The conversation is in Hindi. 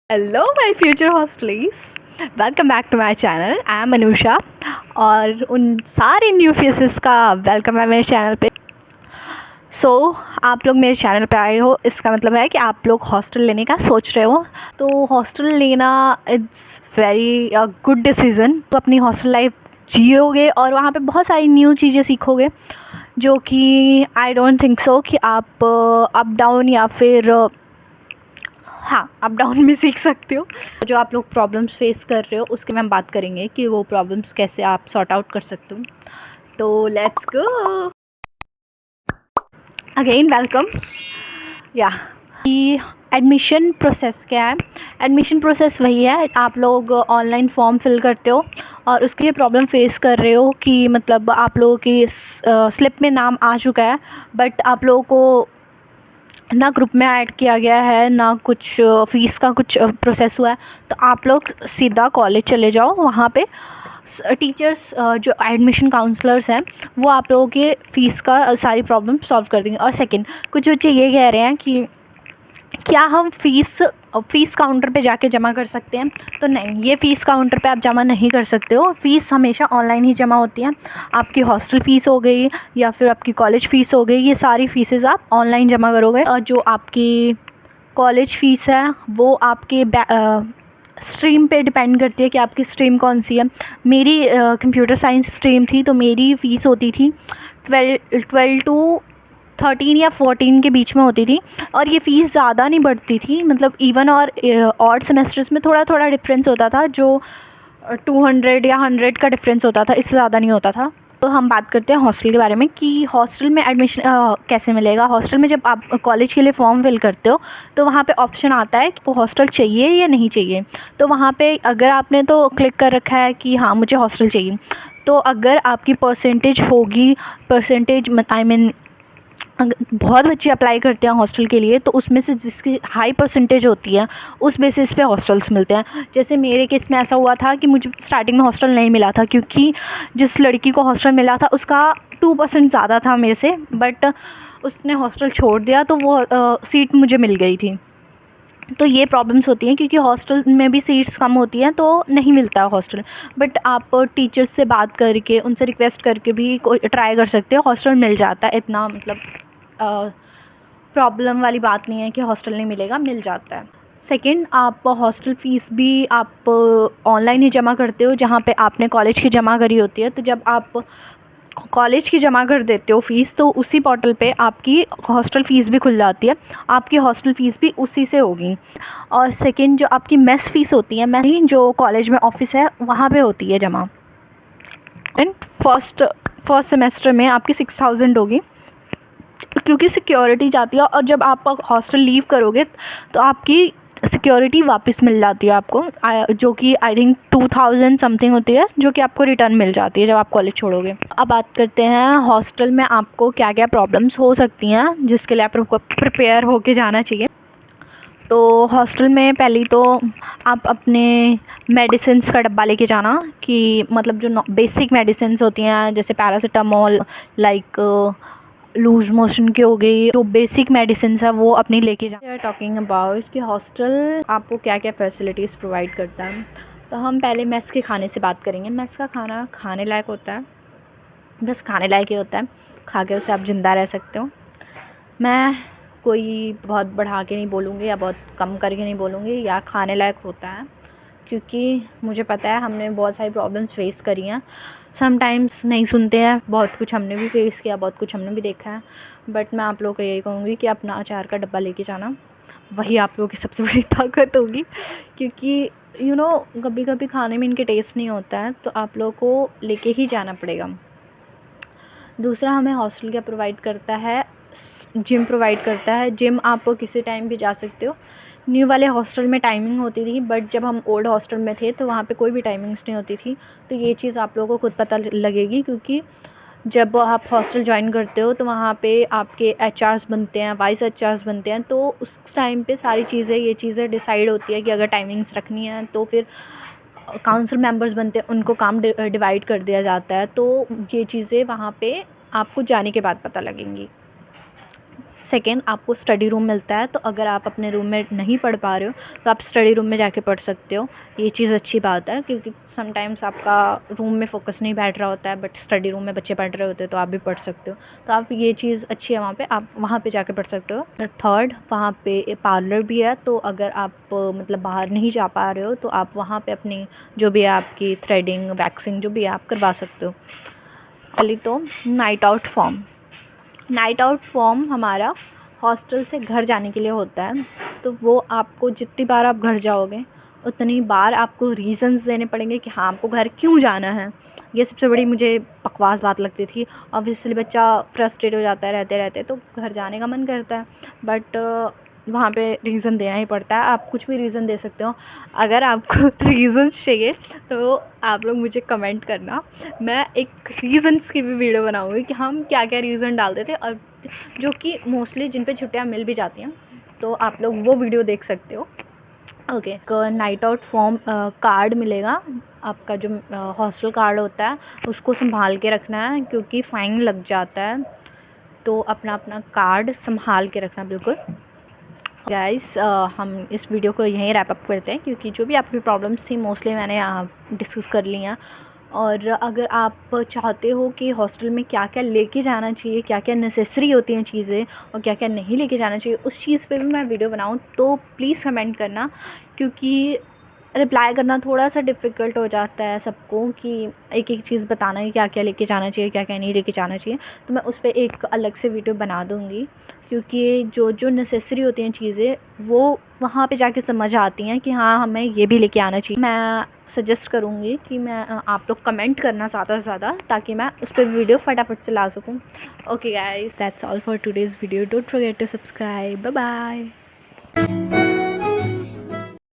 Hello my future hostelites, welcome back to my channel. I am Anusha और उन सारे न्यू फेसेस का वेलकम है मेरे चैनल पे। आप लोग मेरे चैनल पे आए हो, इसका मतलब है कि आप लोग हॉस्टल लेने का सोच रहे हो। तो हॉस्टल लेना इट्स वेरी गुड डिसीज़न। तो अपनी हॉस्टल लाइफ जियोगे और वहाँ पे बहुत सारी न्यू चीज़ें सीखोगे जो कि आई डोंट थिंक सो कि आप अप डाउन या फिर हाँ, अप डाउन भी सीख सकते हो। जो आप लोग प्रॉब्लम्स फेस कर रहे हो उसके में हम बात करेंगे कि वो प्रॉब्लम्स कैसे आप सॉर्ट आउट कर सकते हो। तो लेट्स गो अगेन, वेलकम। या कि एडमिशन प्रोसेस क्या है? एडमिशन प्रोसेस वही है, आप लोग ऑनलाइन फॉर्म फिल करते हो और उसके लिए प्रॉब्लम फेस कर रहे हो कि मतलब आप लोगों की स्लिप में नाम आ चुका है बट आप लोगों को ना ग्रुप में ऐड किया गया है, ना कुछ फ़ीस का कुछ प्रोसेस हुआ है। तो आप लोग सीधा कॉलेज चले जाओ, वहाँ पे टीचर्स जो एडमिशन काउंसलर्स हैं वो आप लोगों के फ़ीस का सारी प्रॉब्लम सॉल्व कर देंगे। और सेकंड, कुछ बच्चे ये कह रहे हैं कि क्या हम फ़ीस काउंटर पे जाके जमा कर सकते हैं? तो नहीं, ये फ़ीस काउंटर पे आप जमा नहीं कर सकते हो। फ़ीस हमेशा ऑनलाइन ही जमा होती है। आपकी हॉस्टल फ़ीस हो गई या फिर आपकी कॉलेज फ़ीस हो गई, ये सारी फ़ीसेस आप ऑनलाइन जमा करोगे। और जो आपकी कॉलेज फ़ीस है वो आपके स्ट्रीम पे डिपेंड करती है कि आपकी स्ट्रीम कौन सी है। मेरी कंप्यूटर साइंस स्ट्रीम थी तो मेरी फ़ीस होती थी 12 टू 13 या 14 के बीच में होती थी। और ये फ़ीस ज़्यादा नहीं बढ़ती थी, मतलब इवन और ऑड सेमेस्टर्स में थोड़ा थोड़ा डिफरेंस होता था, जो 200 या 100 का डिफरेंस होता था, इससे ज़्यादा नहीं होता था। तो हम बात करते हैं हॉस्टल के बारे में कि हॉस्टल में एडमिशन कैसे मिलेगा। हॉस्टल में जब आप कॉलेज के लिए फॉर्म फिल करते हो तो वहाँ पे ऑप्शन आता है कि वो हॉस्टल चाहिए या नहीं चाहिए। तो वहाँ पे अगर आपने तो क्लिक कर रखा है कि हाँ मुझे हॉस्टल चाहिए, तो अगर आपकी परसेंटेज होगी, परसेंटेज आई मीन बहुत बच्चे अप्लाई करते हैं हॉस्टल के लिए, तो उसमें से जिसकी हाई परसेंटेज होती है उस बेसिस पे हॉस्टल्स मिलते हैं। जैसे मेरे केस में ऐसा हुआ था कि मुझे स्टार्टिंग में हॉस्टल नहीं मिला था क्योंकि जिस लड़की को हॉस्टल मिला था उसका 2% ज़्यादा था मेरे से, बट उसने हॉस्टल छोड़ दिया तो वो सीट मुझे मिल गई थी। तो ये प्रॉब्लम्स होती हैं क्योंकि हॉस्टल में भी सीट्स कम होती हैं तो नहीं मिलता है हॉस्टल। बट आप टीचर्स से बात करके उनसे रिक्वेस्ट करके भी ट्राई कर सकते हो, हॉस्टल मिल जाता है। इतना मतलब प्रॉब्लम वाली बात नहीं है कि हॉस्टल नहीं मिलेगा, मिल जाता है। सेकंड, आप हॉस्टल फ़ीस भी आप ऑनलाइन ही जमा करते हो जहाँ पे आपने कॉलेज की जमा करी होती है। तो जब आप कॉलेज की जमा कर देते हो फ़ीस तो उसी पोर्टल पे आपकी हॉस्टल फ़ीस भी खुल जाती है, आपकी हॉस्टल फ़ीस भी उसी से होगी। और सेकंड, जो आपकी मेस फ़ीस होती है, मेस जो कॉलेज में ऑफिस है वहाँ पे होती है जमा। एंड फर्स्ट सेमेस्टर में आपकी 6000 होगी क्योंकि सिक्योरिटी जाती है, और जब आप हॉस्टल लीव करोगे तो आपकी सिक्योरिटी वापस मिल जाती है आपको, जो कि आई थिंक 2000 समथिंग होती है, जो कि आपको रिटर्न मिल जाती है जब आप कॉलेज छोड़ोगे। अब बात करते हैं हॉस्टल में आपको क्या क्या प्रॉब्लम्स हो सकती हैं जिसके लिए आपको प्रिपेयर होके जाना चाहिए। तो हॉस्टल में पहली तो आप अपने मेडिसिन्स का डब्बा लेके जाना, कि मतलब जो बेसिक मेडिसिन्स होती हैं जैसे पैरासीटामोल, लाइक लूज मोशन की हो गई, जो बेसिक मेडिसिन है वो अपनी लेके जाए। टॉकिंग अबाउट कि हॉस्टल आपको क्या क्या फैसिलिटीज़ प्रोवाइड करता है, तो हम पहले मेस के खाने से बात करेंगे। मेस का खाना खाने लायक होता है, बस खाने लायक ही होता है, खा के उसे आप ज़िंदा रह सकते हो। मैं कोई बहुत बढ़ा के नहीं बोलूँगी या बहुत कम करके नहीं बोलूँगी, या खाने लायक होता है, क्योंकि मुझे पता है हमने बहुत सारी प्रॉब्लम्स फेस करी हैं। समटाइम्स नहीं सुनते हैं, बहुत कुछ हमने भी फेस किया, बहुत कुछ हमने भी देखा है। बट मैं आप लोगों को यही कहूँगी कि अपना अचार का डब्बा लेके जाना, वही आप लोगों की सबसे बड़ी ताकत होगी, क्योंकि कभी कभी खाने में इनके टेस्ट नहीं होता है, तो आप लोगों को लेके ही जाना पड़ेगा। दूसरा, हमें हॉस्टल क्या प्रोवाइड करता है, जिम प्रोवाइड करता है। जिम आप किसी टाइम भी जा सकते हो। न्यू वाले हॉस्टल में टाइमिंग होती थी, बट जब हम ओल्ड हॉस्टल में थे तो वहाँ पे कोई भी टाइमिंग्स नहीं होती थी। तो ये चीज़ आप लोगों को खुद पता लगेगी, क्योंकि जब आप हॉस्टल ज्वाइन करते हो तो वहाँ पे आपके एचआर्स बनते हैं, वाइस एचआर्स बनते हैं, तो उस टाइम पे सारी चीज़ें ये चीज़ें डिसाइड होती है कि अगर टाइमिंग्स रखनी है तो फिर काउंसिल मेंबर्स बनते हैं, उनको काम डिवाइड कर दिया जाता है। तो ये चीज़ें वहाँ पे आपको जाने के बाद पता लगेंगी। सेकेंड, आपको स्टडी रूम मिलता है, तो अगर आप अपने रूम में नहीं पढ़ पा रहे हो तो आप स्टडी रूम में जाके पढ़ सकते हो। ये चीज़ अच्छी बात है, क्योंकि समटाइम्स आपका रूम में फ़ोकस नहीं बैठ रहा होता है, बट स्टडी रूम में बच्चे पढ़ रहे होते हैं तो आप भी पढ़ सकते हो। तो आप, ये चीज़ अच्छी है वहाँ पे, आप वहाँ पे जाके पढ़ सकते हो। थर्ड, वहाँ पे पार्लर भी है, तो अगर आप मतलब बाहर नहीं जा पा रहे हो तो आप वहाँ पे अपनी जो भी है आपकी थ्रेडिंग, वैक्सिंग जो भी है आप करवा सकते हो। पहले तो नाइट आउट फॉर्म हमारा हॉस्टल से घर जाने के लिए होता है। तो वो आपको जितनी बार आप घर जाओगे उतनी बार आपको रीज़न्स देने पड़ेंगे कि हाँ आपको घर क्यों जाना है। ये सबसे बड़ी मुझे बकवास बात लगती थी। ऑब्वियसली बच्चा फ्रस्ट्रेट हो जाता है रहते रहते, तो घर जाने का मन करता है, बट वहाँ पे रीज़न देना ही पड़ता है। आप कुछ भी रीज़न दे सकते हो। अगर आपको रीज़न्स चाहिए तो आप लोग मुझे कमेंट करना, मैं एक रीज़न्स की भी वीडियो बनाऊँगी कि हम क्या क्या रीज़न डालते थे, और जो कि मोस्टली जिन पे छुट्टियाँ मिल भी जाती हैं, तो आप लोग वो वीडियो देख सकते हो। Okay, night out form card मिलेगा आपका, जो हॉस्टल कार्ड होता है उसको संभाल के रखना है, क्योंकि फ़ाइन लग जाता है। तो अपना अपना कार्ड संभाल के रखना बिल्कुल। गाइस, हम इस वीडियो को यहीं रैप अप करते हैं, क्योंकि जो भी आपकी प्रॉब्लम्स थी मोस्टली मैंने डिस्कस कर ली हैं। और अगर आप चाहते हो कि हॉस्टल में क्या क्या लेके जाना चाहिए, क्या क्या नेसेसरी होती हैं चीज़ें और क्या क्या नहीं लेके जाना चाहिए, उस चीज़ पे भी मैं वीडियो बनाऊँ, तो प्लीज़ कमेंट करना, क्योंकि रिप्लाई करना थोड़ा सा डिफ़िकल्ट हो जाता है सबको कि एक एक चीज़ बताना है, क्या क्या लेके जाना चाहिए, क्या क्या नहीं लेके जाना चाहिए। तो मैं उस पे एक अलग से वीडियो बना दूँगी, क्योंकि जो जो नेसेसरी होती हैं चीज़ें वो वहाँ पे जाके समझ आती हैं कि हाँ हमें ये भी लेके आना चाहिए। मैं सजेस्ट करूँगी कि मैं आप लोग कमेंट करना ज़्यादा से ज़्यादा, ताकि मैं उस पर वीडियो फटाफट से ला सकूँ। Okay guys, that's all for today's video. Don't forget to subscribe. Bye bye.